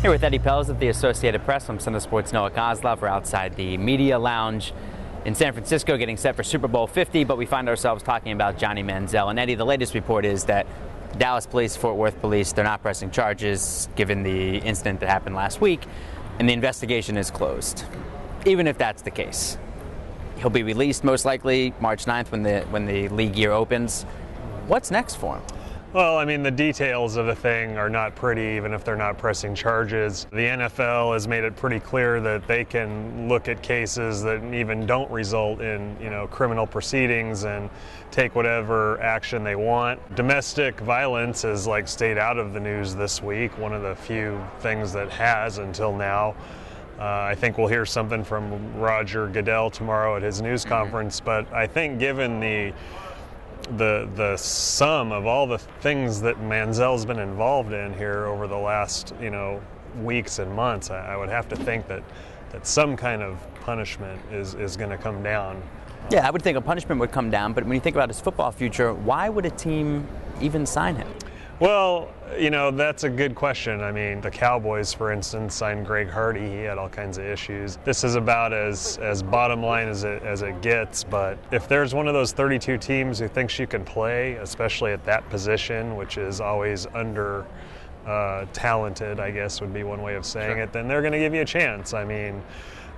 Here with Eddie Pells of the Associated Press. I'm CineSport's Noah Coslov. We're outside the media lounge in San Francisco getting set for Super Bowl 50, but we find ourselves talking about Johnny Manziel. And Eddie, the latest report is that Dallas Police, Fort Worth Police, they're not pressing charges given the incident that happened last week, and the investigation is closed. Even if that's the case, he'll be released most likely March 9th when the league year opens. What's next for him? Well, I mean, the details of the thing are not pretty, even if they're not pressing charges. The NFL has made it pretty clear that they can look at cases that even don't result in, criminal proceedings and take whatever action they want. Domestic violence has stayed out of the news this week, one of the few things that has until now. I think we'll hear something from Roger Goodell tomorrow at his news conference, but I think given the sum of all the things that Manziel's been involved in here over the last, weeks and months, I would have to think that some kind of punishment is going to come down. Yeah, I would think a punishment would come down, but when you think about his football future, why would a team even sign him? Well, that's a good question. I mean, the Cowboys, for instance, signed Greg Hardy. He had all kinds of issues. This is about as bottom line as it gets, but if there's one of those 32 teams who thinks you can play, especially at that position, which is always under talented, I guess would be one way of saying it, then they're going to give you a chance. I mean,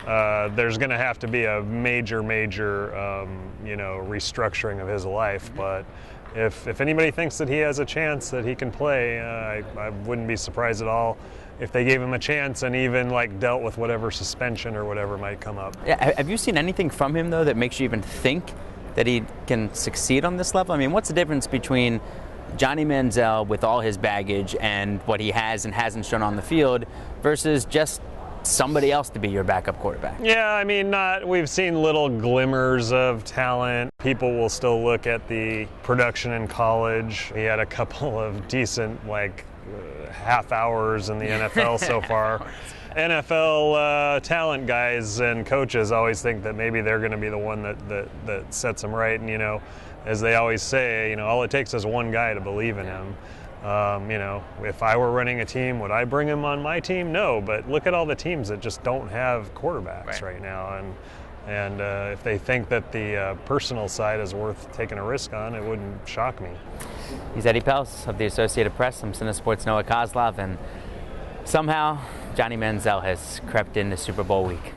there's going to have to be a major, restructuring of his life, but if anybody thinks that he has a chance that he can play, I wouldn't be surprised at all if they gave him a chance and even dealt with whatever suspension or whatever might come up. Yeah, have you seen anything from him though that makes you even think that he can succeed on this level? I mean, what's the difference between Johnny Manziel with all his baggage and what he has and hasn't shown on the field versus just somebody else to be your backup quarterback? Yeah, I mean, we've seen little glimmers of talent. People will still look at the production in college. He had a couple of decent, half hours in the NFL so far. NFL talent guys and coaches always think that maybe they're going to be the one that sets them right. And, as they always say, all it takes is one guy to believe in him. If I were running a team, would I bring him on my team? No, but look at all the teams that just don't have quarterbacks right now. And if they think that the personal side is worth taking a risk on, it wouldn't shock me. He's Eddie Pells of the Associated Press. I'm CineSport's Noah Coslov, and somehow Johnny Manziel has crept into Super Bowl week.